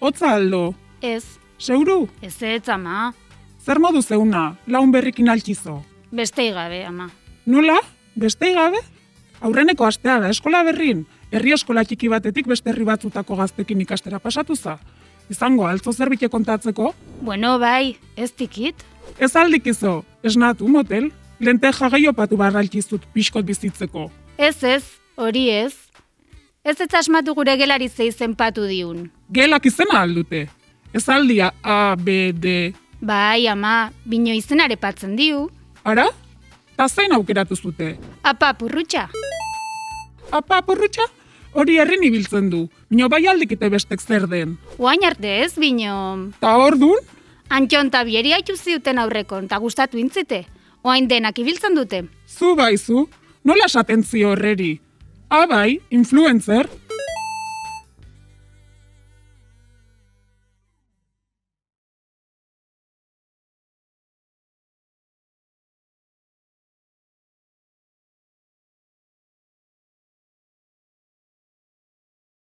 hotza aldo. Ez, Seuru, ez ama. zer modu zeuna, laun berrikin altxizo. Bestei gabe, ama. Nola? Bestei gabe? Aurreneko astea da eskola berrin, herri eskola txiki batetik beste herri batzutako gaztekin ikastera pasatu za. Izango altzo zerbite kontatzeko? Bueno, bai, ez tikit. Ez aldik izo, esnatu motel, lenteja gehiopatu barraltizut pixkot bizitzeko. Ez, hori ez. Ez asmatu gure gelari zenpatu diun. Gelak izena aldute. Ez aldia A, B, D. Bai, ama, bino izenare patzen diu. Ara? Ta zein aukeratu zute? Apa, purrutxa. Apa, porrutxa? Hori herrin ibiltzen du. Bino bai aldikite bestek zer den. Oain arte ez, bino. Ta ordun? Antxon ta bieri haitu ziuten aurrekon, ta gustatu intzite. Oain denak ibiltzen dute. Zu baizu, nola esaten zio horreri? Bai, influencer,